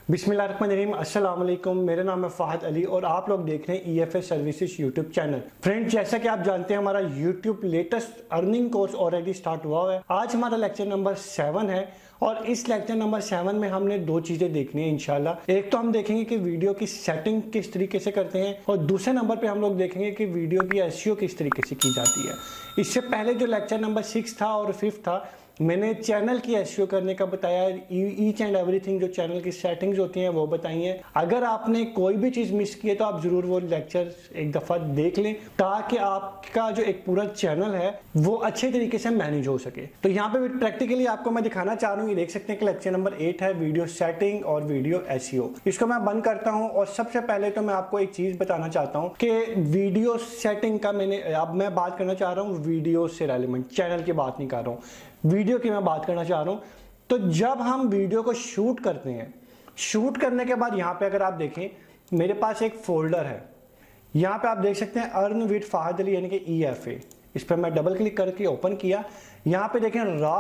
बिस्मिल्लाहिर्रहमानिर्रहीम, अस्सलाम वालेकुम। मेरा नाम है फ़ाहद अली और आप लोग देख रहे हैं EFS services YouTube channel. Friends, जैसा कि आप जानते हैं हमारा YouTube latest earning course already start हुआ है। आज हमारा लेक्चर नंबर 7 है और इस लेक्चर नंबर 7 में हमने दो चीज़ें देखनी है इंशाल्लाह। एक तो हम देखेंगे कि वीडियो की सेटिंग किस तरीके से करते हैं और दूसरे नंबर पर हम लोग देखेंगे कि वीडियो की SEO किस तरीके से की जाती है। इससे पहले जो लेक्चर नंबर 6 था और 5 था, मैंने चैनल की SEO करने का बताया, ईच एंड एवरीथिंग जो चैनल की सेटिंग्स होती हैं वो बताई हैं। अगर आपने कोई भी चीज़ मिस की है तो आप ज़रूर वो लेक्चर एक दफ़ा देख लें ताकि आपका जो एक पूरा चैनल है वो अच्छे तरीके से मैनेज हो सके। तो यहाँ पे प्रैक्टिकली आपको मैं दिखाना चाह रहा हूँ, ये देख सकते हैं कि लेक्चर नंबर 8 है, वीडियो सेटिंग और वीडियो SEO। इसको मैं बंद करता हूँ और सबसे पहले तो मैं आपको एक चीज़ बताना चाहता हूँ कि वीडियो सेटिंग का अब मैं बात करना चाह रहा हूँ वीडियो से रेलिवेंट, चैनल की बात नहीं कर रहा हूँ, वीडियो की मैं बात करना चाह रहा हूं। तो जब हम वीडियो को शूट करते हैं, शूट करने के बाद यहां पे अगर आप देखें मेरे पास एक फोल्डर है, यहां पे आप देख सकते हैं अर्न विद फ़ाहद अली यानी कि EFA। इस पर मैं डबल क्लिक करके ओपन किया। यहां पे देखें रॉ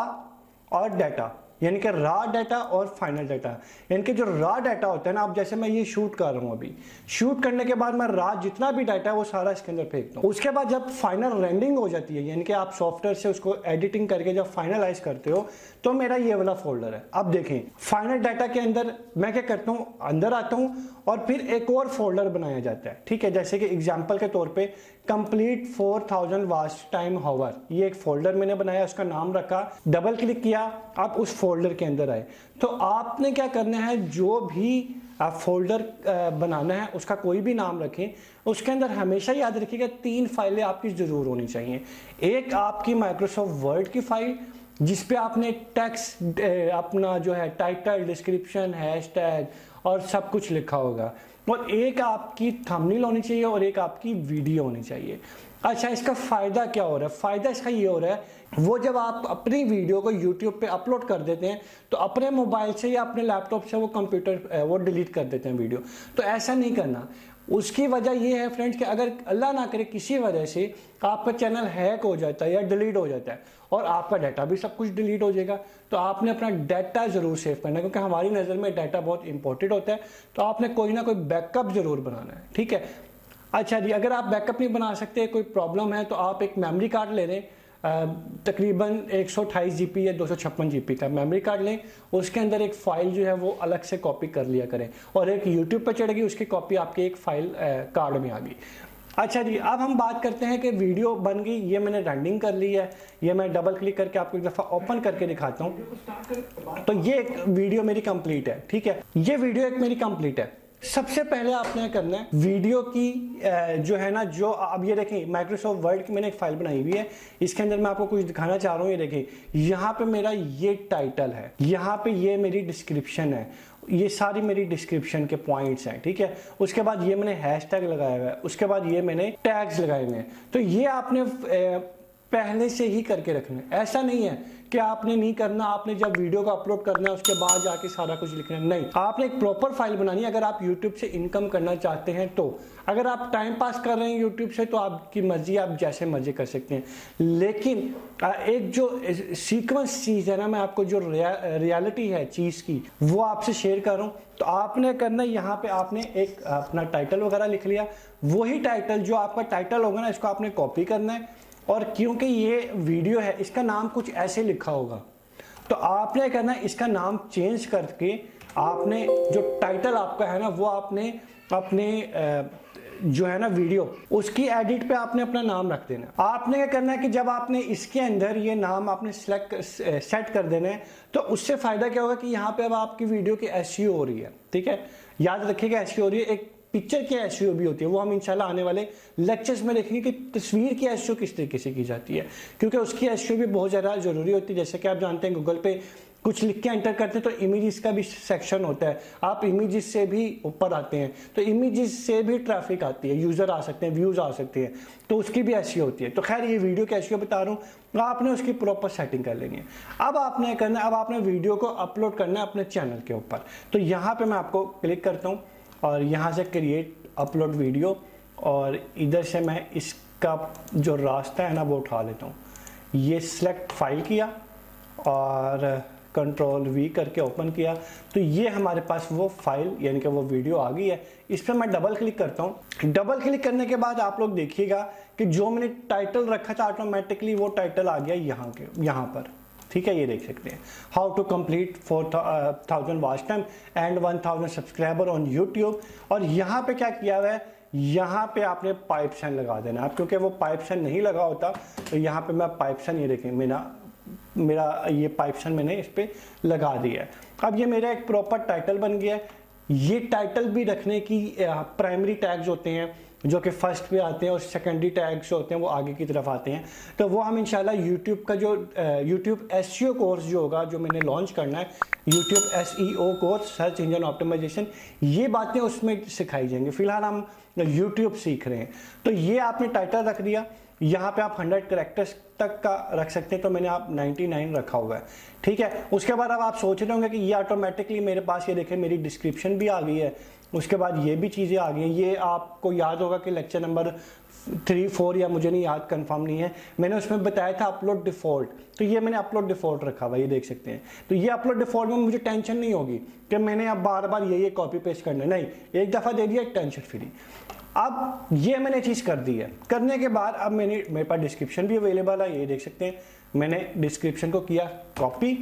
और डाटा यानी कि रॉ डाटा और फाइनल डाटा, यानी कि जो रॉ डाटा होता है ना, अब जैसे मैं ये शूट कर रहा हूँ, अभी शूट करने के बाद मैं रॉ जितना भी डाटा है वो सारा इसके अंदर फेंकता हूँ। उसके बाद जब फाइनल रेंडरिंग हो जाती है, यानी कि आप सॉफ्टवेयर से उसको एडिटिंग करके जब फाइनलाइज करते हो, तो मेरा ये वाला फोल्डर है। अब देखें फाइनल डाटा के अंदर मैं क्या करता हूँ, अंदर आता हूँ और फिर एक और फोल्डर बनाया जाता है। ठीक है, जैसे कि एग्जाम्पल के तौर पे कंप्लीट 4000 वॉच टाइम हावर, ये एक फोल्डर मैंने बनाया, उसका नाम रखा, डबल क्लिक किया, आप उस फोल्डर के अंदर आए। तो आपने क्या करना है, जो भी आप फोल्डर बनाना है उसका कोई भी नाम रखें, उसके अंदर हमेशा याद रखिएगा 3 फाइलें आपकी जरूर होनी चाहिए। एक आपकी माइक्रोसॉफ्ट वर्ड की फाइल जिसपे आपने टेक्स्ट अपना जो है टाइटल, डिस्क्रिप्शन, हैशटैग और सब कुछ लिखा होगा, और एक आपकी थंबनेल होनी चाहिए और एक आपकी वीडियो होनी चाहिए। अच्छा, इसका फ़ायदा क्या हो रहा है? फ़ायदा इसका ये हो रहा है, वो जब आप अपनी वीडियो को YouTube पे अपलोड कर देते हैं तो अपने मोबाइल से या अपने लैपटॉप से वो कंप्यूटर वो डिलीट कर देते हैं वीडियो। तो ऐसा नहीं करना। उसकी वजह ये है फ्रेंड्स कि अगर अल्लाह ना करे किसी वजह से आपका चैनल हैक हो जाता है या डिलीट हो जाता है और आपका डाटा भी सब कुछ डिलीट हो जाएगा, तो आपने अपना डाटा ज़रूर सेव करना है, क्योंकि हमारी नज़र में डाटा बहुत इंपॉर्टेंट होता है। तो आपने कोई ना कोई बैकअप ज़रूर बनाना है। ठीक है, अच्छा जी, अगर आप बैकअप नहीं बना सकते, कोई प्रॉब्लम है, तो आप एक मेमोरी कार्ड ले लें, तकरीबन 128 GB या 256 GB का मेमोरी कार्ड लें। उसके अंदर एक फ़ाइल जो है वो अलग से कॉपी कर लिया करें और एक YouTube पर चढ़ेगी, उसकी कॉपी आपकी एक फ़ाइल कार्ड में आ गई। अच्छा जी, अब हम बात करते हैं कि वीडियो बन गई, ये मैंने रेंडरिंग कर ली है, ये मैं डबल क्लिक करके आपको एक दफ़ा ओपन करके दिखाता हूँ। तो ये एक वीडियो मेरी कंप्लीट है। ठीक है, ये वीडियो एक मेरी कंप्लीट है। सबसे पहले आपने करना है वीडियो की जो है ना, जो अब ये देखें माइक्रोसॉफ्ट वर्ड की मैंने एक फाइल बनाई हुई है, इसके अंदर मैं आपको कुछ दिखाना चाह रहा हूँ। ये देखें, यहाँ पे मेरा ये टाइटल है, यहाँ पे ये मेरी डिस्क्रिप्शन है, ये सारी मेरी डिस्क्रिप्शन के पॉइंट्स हैं। ठीक है, उसके बाद ये मैंने हैशटैग लगाया हुआ है, उसके बाद ये मैंने टैग्स लगाए हुए हैं। तो ये आपने पहले से ही करके रखना है। ऐसा नहीं है कि आपने नहीं करना, आपने जब वीडियो को अपलोड करना है उसके बाद जाके सारा कुछ लिखना है, नहीं। आपने एक प्रॉपर फाइल बनानी है। अगर आप YouTube से इनकम करना चाहते हैं तो, अगर आप टाइम पास कर रहे हैं YouTube से तो आपकी मर्जी, आप जैसे मर्जी कर सकते हैं। लेकिन एक जो सीक्वेंस चीज़ है ना, मैं आपको जो रियलिटी है चीज़ की वो आपसे शेयर कर रहा हूँ। तो आपने करना, यहाँ पे आपने एक अपना टाइटल वगैरह लिख लिया, वही टाइटल जो आपका टाइटल होगा ना, इसको आपने कॉपी करना है। और क्योंकि ये वीडियो है, इसका नाम कुछ ऐसे लिखा होगा, तो आपने करना है इसका नाम चेंज करके आपने जो टाइटल आपका है ना, वो आपने अपने जो है ना वीडियो, उसकी एडिट पे आपने अपना नाम रख देना। आपने क्या करना है कि जब आपने इसके अंदर ये नाम आपने सेट कर देना है, तो उससे फ़ायदा क्या होगा कि यहाँ पे अब आपकी वीडियो की SEO हो रही है। ठीक है, याद रखिएगा SEO हो रही है। एक पिक्चर की SEO भी होती है, वो हम इंशाल्लाह आने वाले लेक्चर्स में देखेंगे कि तस्वीर की SEO किस तरीके से की जाती है, क्योंकि उसकी SEO भी बहुत ज़्यादा ज़रूरी होती है। जैसे कि आप जानते हैं गूगल पे कुछ लिख के एंटर करते हैं तो इमेजेस का भी सेक्शन होता है, आप इमेजेस से भी ऊपर आते हैं, तो इमेजेस से भी ट्रैफिक आती है, यूज़र आ सकते हैं, व्यूज़ आ सकते हैं, तो उसकी भी SEO होती है। तो खैर, ये वीडियो की SEO बता रहा हूँ, आपने उसकी प्रॉपर सेटिंग कर लेनी है। अब आपने करना है, अब आपने वीडियो को अपलोड करना है अपने चैनल के ऊपर। तो यहाँ पर मैं आपको क्लिक करता हूँ और यहाँ से क्रिएट अपलोड वीडियो, और इधर से मैं इसका जो रास्ता है ना वो उठा लेता हूँ। ये सिलेक्ट फाइल किया और कंट्रोल वी करके ओपन किया तो ये हमारे पास वो फाइल यानी कि वो वीडियो आ गई है। इस पर मैं डबल क्लिक करता हूँ। डबल क्लिक करने के बाद आप लोग देखिएगा कि जो मैंने टाइटल रखा था ऑटोमेटिकली वो टाइटल आ गया यहाँ पर, ठीक है, ये देख सकते हैं, how to complete 4000 watch time and 1000 subscriber on YouTube. और यहाँ पे क्या किया हुआ है, यहाँ पे आपने पाइप साइन लगा देना है, क्योंकि वो पाइप साइन नहीं लगा होता तो यहाँ पे मैं पाइप साइन, ये देखें मेरा ये पाइप साइन मैंने इस पे लगा दिया है। अब ये मेरा एक प्रॉपर टाइटल बन गया है। ये टाइटल भी रखने की प्राइमरी टैग्स होते हैं जो कि फर्स्ट पे आते हैं और सेकेंडरी टैग्स होते हैं वो आगे की तरफ आते हैं। तो वो हम इंशाल्लाह यूट्यूब का जो यूट्यूब एसईओ कोर्स जो होगा, जो मैंने लॉन्च करना है, YouTube SEO course, search engine optimisation, ये बातें उसमें सिखाई जाएंगी। फिलहाल हम यूट्यूब सीख रहे हैं। तो ये आपने टाइटल रख दिया, यहाँ पे आप 100 कैरेक्टर्स तक का रख सकते हैं, तो मैंने आप 99 रखा हुआ है, ठीक है। उसके बाद अब आप सोच रहे होंगे कि ये ऑटोमेटिकली मेरे पास, ये देखें मेरी डिस्क्रिप्शन भी आ गई है, उसके बाद ये भी चीज़ें आ गई हैं। ये आपको याद होगा कि लेक्चर नंबर 3-4 या मुझे नहीं याद, कंफर्म नहीं है, मैंने उसमें बताया था अपलोड डिफ़ॉल्ट, तो ये मैंने अपलोड डिफ़ॉल्ट रखा हुआ, ये देख सकते हैं। तो ये अपलोड डिफ़ॉल्ट में मुझे टेंशन नहीं होगी कि मैंने अब बार बार ये कॉपी पेस्ट करना, नहीं, एक दफ़ा दे दिया, टेंशन फ्री। अब ये मैंने चीज़ कर दी है। करने के बाद अब मेरे पास डिस्क्रिप्शन भी अवेलेबल है, ये देख सकते हैं। मैंने डिस्क्रिप्शन को किया कॉपी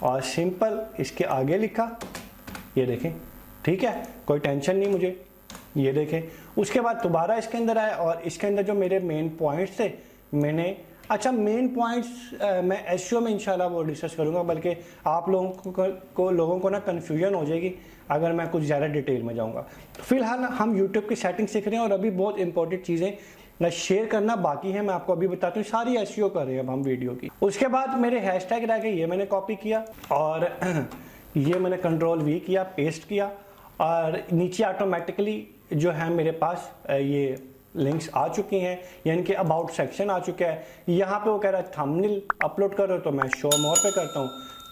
और सिंपल इसके आगे लिखा, ये देखें, ठीक है, कोई टेंशन नहीं मुझे, ये देखें। उसके बाद दोबारा इसके अंदर आया और इसके अंदर जो मेरे मेन पॉइंट्स थे मैंने, अच्छा मेन पॉइंट्स मैं एसईओ में इंशाल्लाह वो डिस्कस करूंगा, बल्कि आप लोगों को ना कन्फ्यूजन हो जाएगी अगर मैं कुछ ज़्यादा डिटेल में जाऊंगा। तो फिलहाल हम यूट्यूब की सेटिंग सीख रहे हैं और अभी बहुत इंपॉर्टेंट चीज़ें शेयर करना बाकी है, मैं आपको अभी बताता हूँ। सारी एसईओ कर रहे हैं अब हम वीडियो की। उसके बाद मेरे हैशटैग रह गए, ये मैंने कॉपी किया और ये मैंने कंट्रोल वी किया, पेस्ट किया और नीचे ऑटोमेटिकली जो है मेरे पास ये लिंक्स आ चुकी हैं, यानी कि अबाउट सेक्शन आ चुका है। यहाँ पे वो कह रहा है थंबनेल अपलोड करो, तो मैं शो मोर पे करता हूँ,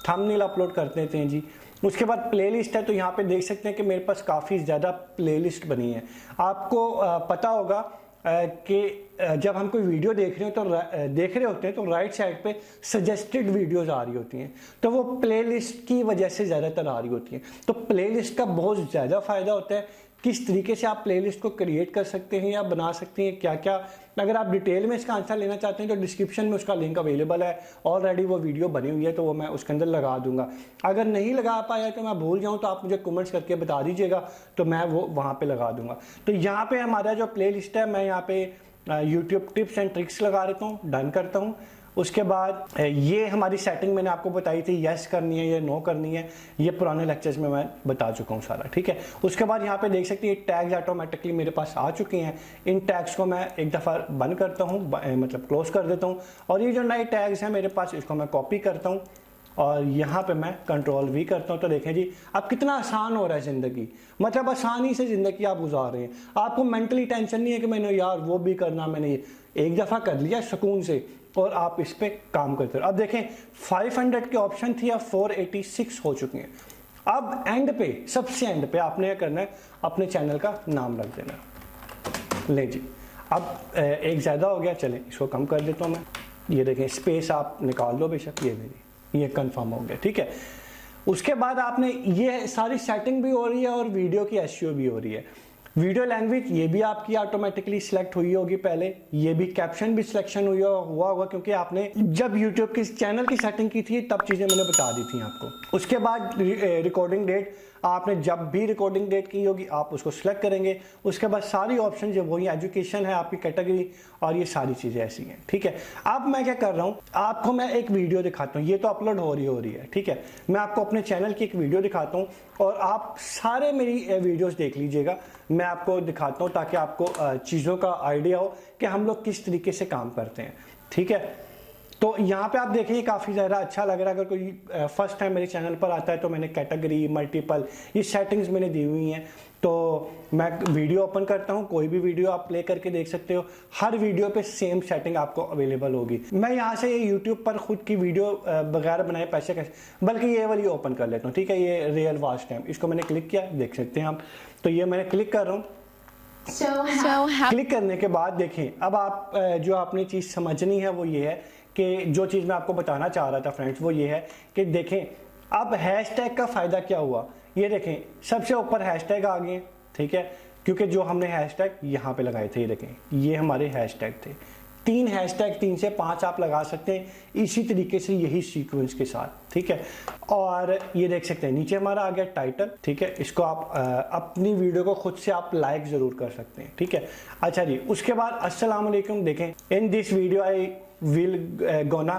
थंबनेल अपलोड कर देते हैं जी। उसके बाद प्लेलिस्ट है, तो यहाँ पे देख सकते हैं कि मेरे पास काफ़ी ज़्यादा प्लेलिस्ट बनी है। आपको पता होगा कि जब हम कोई वीडियो देख रहे होते हैं तो राइट साइड पे सजेस्टेड वीडियोस आ रही होती हैं, तो वो प्लेलिस्ट की वजह से ज़्यादातर आ रही होती हैं। तो प्लेलिस्ट का बहुत ज़्यादा फ़ायदा होता है, किस तरीके से आप प्लेलिस्ट को क्रिएट कर सकते हैं या बना सकते हैं, क्या क्या। अगर आप डिटेल में इसका आंसर लेना चाहते हैं तो डिस्क्रिप्शन में उसका लिंक अवेलेबल है, ऑलरेडी वो वीडियो बनी हुई है, तो वो मैं उसके अंदर लगा दूंगा। अगर नहीं लगा पाया तो मैं भूल जाऊं तो आप मुझे कमेंट्स करके बता दीजिएगा, तो मैं वो वहाँ पे लगा दूंगा। तो यहाँ पे हमारा जो प्ले लिस्ट है, मैं यहाँ पे यूट्यूब टिप्स एंड ट्रिक्स लगा देता हूँ, डन करता हूँ। उसके बाद ये हमारी सेटिंग मैंने आपको बताई थी, यस करनी है या नो करनी है, ये पुराने लेक्चर्स में मैं बता चुका हूँ सारा, ठीक है। उसके बाद यहाँ पे देख सकते हैं टैग्स ऑटोमेटिकली मेरे पास आ चुके हैं। इन टैग्स को मैं एक दफ़ा बंद करता हूँ, मतलब क्लोज कर देता हूँ, और ये जो नए टैग्स हैं मेरे पास, इसको मैं कॉपी करता हूँ और यहाँ पे मैं कंट्रोल वी करता हूँ। तो देखें जी, अब कितना आसान हो रहा है ज़िंदगी, मतलब आसानी से ज़िंदगी आप गुजार रहे हैं। आपको मेंटली टेंशन नहीं है कि मैंने यार वो भी करना, मैंने एक दफ़ा कर लिया सुकून से, और आप इस पे काम करते हो। अब देखें 500 के ऑप्शन थी, अब 486 हो चुके हैं। अब एंड पे, सबसे एंड पे आपने क्या करना है, अपने चैनल का नाम रख देना। ले जी, अब एक ज़्यादा हो गया, चलें इसको कम कर देता हूँ मैं। ये देखें स्पेस आप निकाल दो बेशक, ये कंफर्म हो गया, ठीक है। उसके बाद आपने ये सारी सेटिंग भी हो रही है और वीडियो की एसईओ भी हो रही है। वीडियो लैंग्वेज ये भी आपकी ऑटोमेटिकली सिलेक्ट हुई होगी पहले, ये भी कैप्शन भी सिलेक्शन हुआ होगा, क्योंकि आपने जब यूट्यूब के चैनल की सेटिंग की थी तब चीज़ें मैंने बता दी थी आपको। उसके बाद रिकॉर्डिंग डेट, आपने जब भी रिकॉर्डिंग डेट की होगी आप उसको सिलेक्ट करेंगे। उसके बाद सारी ऑप्शन जो वही एजुकेशन है, आपकी कैटेगरी, और ये सारी चीज़ें ऐसी हैं, ठीक है। अब मैं क्या कर रहा हूँ, आपको मैं एक वीडियो दिखाता हूँ, ये तो अपलोड हो रही है, ठीक है। मैं आपको अपने चैनल की एक वीडियो दिखाता हूँ और आप सारे मेरी वीडियोस देख लीजिएगा, मैं आपको दिखाता हूँ ताकि आपको चीज़ों का आइडिया हो कि हम लोग किस तरीके से काम करते हैं, ठीक है। तो यहाँ पे आप देखिए काफ़ी ज़्यादा अच्छा लग रहा है। अगर कोई फर्स्ट टाइम मेरे चैनल पर आता है तो मैंने कैटेगरी, मल्टीपल, ये सेटिंग्स मैंने दी हुई हैं। तो मैं वीडियो ओपन करता हूँ, कोई भी वीडियो आप प्ले करके देख सकते हो, हर वीडियो पे सेम सेटिंग आपको अवेलेबल होगी। मैं यहाँ से ये यूट्यूब पर खुद की वीडियो बगैर बनाए पैसे कैसे, बल्कि ये वाली ओपन कर लेता हूँ, ठीक है। ये रियल वॉच टाइम, इसको मैंने क्लिक किया, देख सकते हैं आप। तो ये मैंने क्लिक कर रहा हूँ। क्लिक करने के बाद देखें, अब आप जो आपने चीज़ समझनी है वो ये है कि जो चीज़ मैं आपको बताना चाह रहा था फ्रेंड्स, वो ये है कि देखें अब हैशटैग का फायदा क्या हुआ, ये देखें सबसे ऊपर हैशटैग आ गए, ठीक है, क्योंकि जो हमने हैशटैग यहाँ पे लगाए थे, ये देखें ये हमारे हैशटैग थे। 3 हैशटैग, 3 से 5 आप लगा सकते हैं इसी तरीके से, यही सीक्वेंस के साथ, ठीक है। और ये देख सकते हैं नीचे हमारा आ गया टाइटल, ठीक है, इसको आप अपनी वीडियो को खुद से आप लाइक जरूर कर सकते हैं, ठीक है। अच्छा जी, उसके बाद अस्सलाम वालेकुम देखें, in this video I will gonna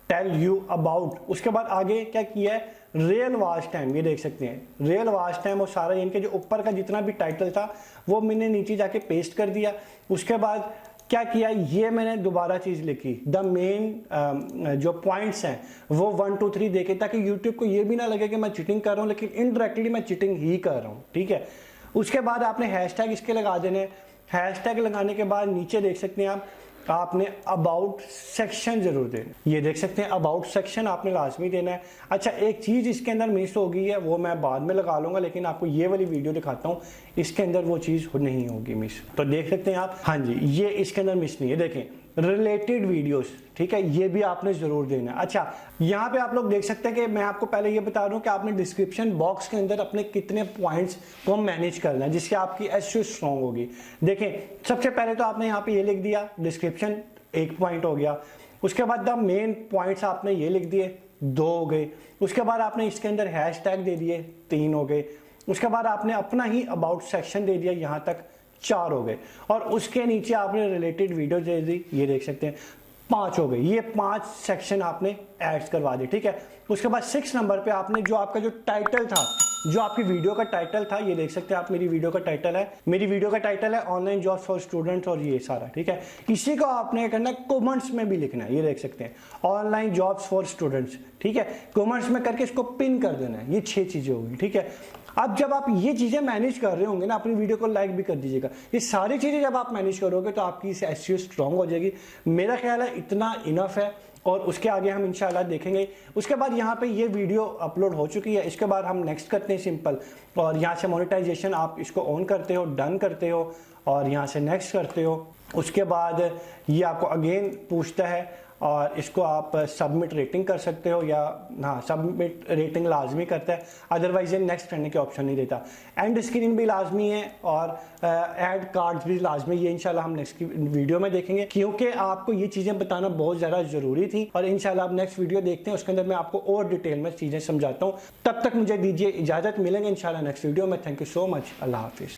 tell you about, उसके बाद आगे क्या किया है, रियल वॉच टाइम, ये देख सकते हैं रियल वॉच टाइम, और सारा इनके जो ऊपर का जितना भी टाइटल था वो मैंने नीचे जाके पेस्ट कर दिया। उसके बाद क्या किया, ये मैंने दोबारा चीज लिखी, द मेन जो पॉइंट्स हैं वो 1 2 3 देखे, ताकि यूट्यूब को ये भी ना लगे कि मैं चीटिंग कर रहा हूँ, लेकिन इनडायरेक्टली मैं चीटिंग ही कर रहा हूँ, ठीक है। उसके बाद आपने हैशटैग इसके लगा देने, हैशटैग लगाने के बाद नीचे देख सकते हैं आपने अबाउट सेक्शन जरूर देना, ये देख सकते हैं अबाउट सेक्शन आपने लाजमी देना है। अच्छा, एक चीज इसके अंदर मिस हो गई है, वो मैं बाद में लगा लूंगा, लेकिन आपको ये वाली वीडियो दिखाता हूँ, इसके अंदर वो चीज नहीं होगी मिस, तो देख सकते हैं आप। हाँ जी, ये इसके अंदर मिस नहीं है, देखें रिलेटेड वीडियोस, ठीक है, ये भी आपने जरूर देना है। अच्छा, यहाँ पे आप लोग देख सकते हैं कि मैं आपको पहले ये बता रहा हूँ कि आपने डिस्क्रिप्शन बॉक्स के अंदर अपने कितने पॉइंट्स को मैनेज करना है, जिससे आपकी एसईओ स्ट्रॉन्ग होगी। देखें सबसे पहले तो आपने यहाँ पे ये लिख दिया, डिस्क्रिप्शन 1 पॉइंट हो गया। उसके बाद द मेन पॉइंट्स आपने ये लिख दिए, 2 हो गए। उसके बाद आपने इसके अंदर हैशटैग दे दिए, 3 हो गए। उसके बाद आपने अपना ही अबाउट सेक्शन दे दिया, यहाँ तक 4 हो गए। और उसके नीचे आपने रिलेटेड वीडियो दे दी, ये देख सकते हैं 5 हो गए। ये 5 सेक्शन आपने ऐड करवा दी, ठीक है। उसके बाद 6 नंबर पे आपने जो आपका जो टाइटल था, जो आपकी वीडियो का टाइटल था, ये देख सकते हैं आप, मेरी वीडियो का टाइटल है, मेरी वीडियो का टाइटल है ऑनलाइन जॉब्स फॉर स्टूडेंट्स, और ये सारा, ठीक है। इसी को आपने करना है कमेंट्स में भी लिखना है, ये देख सकते हैं ऑनलाइन जॉब्स फॉर स्टूडेंट्स, ठीक है, कमेंट्स में करके इसको पिन कर देना है। ये 6 चीजें होगी, ठीक है। अब जब आप ये चीजें मैनेज कर रहे होंगे ना, अपनी वीडियो को लाइक भी कर दीजिएगा, ये सारी चीजें जब आप मैनेज करोगे तो आपकी एसईओ स्ट्रांग हो जाएगी। मेरा ख्याल है इतना इनफ है, और उसके आगे हम इंशाल्लाह देखेंगे। उसके बाद यहाँ पे ये वीडियो अपलोड हो चुकी है, इसके बाद हम नेक्स्ट करते हैं सिंपल, और यहाँ से मोनेटाइजेशन आप इसको ऑन करते हो, डन करते हो, और यहाँ से नेक्स्ट करते हो। उसके बाद ये आपको अगेन पूछता है, और इसको आप सबमिट रेटिंग कर सकते हो, या हाँ सबमिट रेटिंग लाजमी करता है, अदरवाइज ये नेक्स्ट करने के ऑप्शन नहीं देता। एंड स्क्रीन भी लाजमी है, और ऐड कार्ड्स भी लाजमी, ये इंशाल्लाह हम नेक्स्ट की वीडियो में देखेंगे, क्योंकि आपको ये चीज़ें बताना बहुत ज़्यादा ज़रूरी थी। और इंशाल्लाह आप नेक्स्ट वीडियो देखते हैं, उसके अंदर मैं आपको और डिटेल में चीज़ें समझाता हूँ। तब तक मुझे दीजिए इजाज़त, मिलेंगे इंशाल्लाह नेक्स्ट वीडियो में। थैंक यू सो मच, अल्लाह हाफिज़।